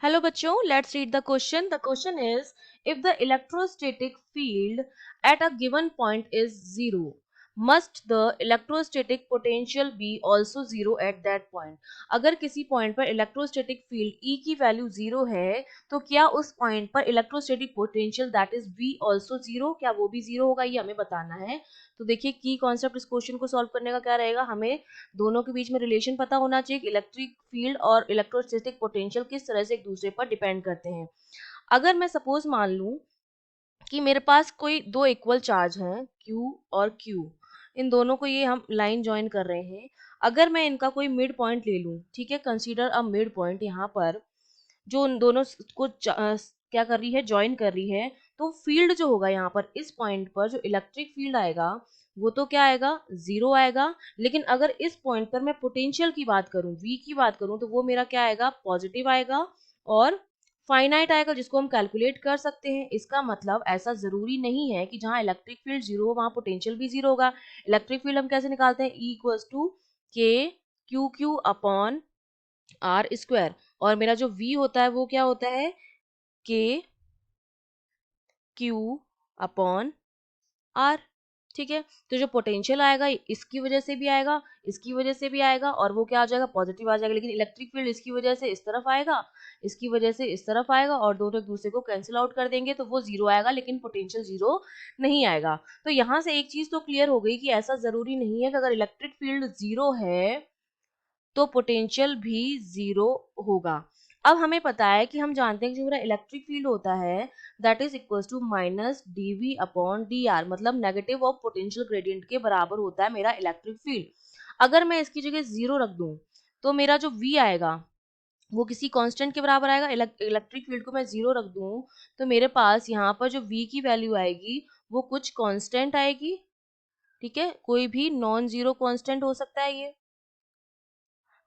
Hello बच्चों, let's read the question. The question is, if the electrostatic field at a given point is zero, must the electrostatic potential be also zero at that point? अगर किसी point पर electrostatic field E की value zero है, तो क्या उस point पर electrostatic potential that is V also zero, क्या वो भी जीरो होगा, ये हमें बताना है। तो देखिए की कॉन्सेप्ट इस क्वेश्चन को सॉल्व करने का क्या रहेगा, हमें दोनों के बीच में रिलेशन पता होना चाहिए कि इलेक्ट्रिक फील्ड और इलेक्ट्रोस्टैटिक पोटेंशियल किस तरह से एक दूसरे पर डिपेंड करते हैं। अगर मैं सपोज मान लूं कि मेरे पास कोई दो इक्वल चार्ज हैं Q और Q, इन दोनों को ये हम लाइन ज्वाइन कर रहे हैं। अगर मैं इनका कोई मिड पॉइंट ले लूं, ठीक है, कंसीडर अ मिड पॉइंट, यहाँ पर जो उन दोनों को क्या कर रही है, ज्वाइन कर रही है, तो फील्ड जो होगा यहाँ पर इस पॉइंट पर जो इलेक्ट्रिक फील्ड आएगा वो तो क्या आएगा, जीरो आएगा। लेकिन अगर इस पॉइंट पर मैं पोटेंशियल की बात करूं, V की बात करूं, तो वो मेरा क्या आएगा, पॉजिटिव आएगा और फाइनाइट आएगा, जिसको हम कैलकुलेट कर सकते हैं। इसका मतलब ऐसा जरूरी नहीं है कि जहां इलेक्ट्रिक फील्ड जीरो हो वहां पोटेंशियल भी जीरो होगा। इलेक्ट्रिक फील्ड हम कैसे निकालते हैं, E equals to k q q upon r square, और मेरा जो V होता है वो क्या होता है, के क्यू अपॉन आर। ठीक है, तो जो पोटेंशियल आएगा इसकी वजह से भी आएगा, इसकी वजह से भी आएगा, और वो क्या आ जाएगा, पॉजिटिव आ जाएगा। लेकिन इलेक्ट्रिक फील्ड इसकी वजह से इस तरफ आएगा, इसकी वजह से इस तरफ आएगा, और दोनों एक दूसरे को कैंसिल आउट कर देंगे, तो वो जीरो आएगा, लेकिन पोटेंशियल जीरो नहीं आएगा। तो यहाँ से एक चीज तो क्लियर हो गई कि ऐसा जरूरी नहीं है कि अगर इलेक्ट्रिक फील्ड जीरो है तो पोटेंशियल भी जीरो होगा। अब हमें पता है कि हम जानते हैं कि जो मेरा इलेक्ट्रिक फील्ड होता है that is equals to minus dv upon dr, मतलब नेगेटिव ऑफ पोटेंशियल ग्रेडियंट के बराबर होता है मेरा इलेक्ट्रिक फील्ड। अगर मैं इसकी जगह जीरो रख दूं तो मेरा जो v आएगा वो किसी कांस्टेंट के बराबर आएगा। इलेक्ट्रिक फील्ड को मैं जीरो रख दूं तो मेरे पास यहाँ पर जो v की वैल्यू आएगी वो कुछ कांस्टेंट आएगी। ठीक है, कोई भी नॉन जीरो कांस्टेंट हो सकता है ये,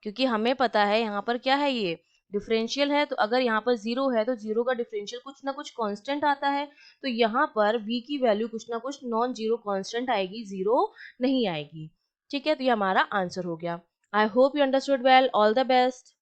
क्योंकि हमें पता है यहाँ पर क्या है, ये डिफरेंशियल है। तो अगर यहाँ पर जीरो है तो जीरो का डिफरेंशियल कुछ ना कुछ कांस्टेंट आता है, तो यहाँ पर v की वैल्यू कुछ ना कुछ नॉन जीरो कांस्टेंट आएगी, जीरो नहीं आएगी। ठीक है, तो ये हमारा आंसर हो गया। I hope you understood well, all the best.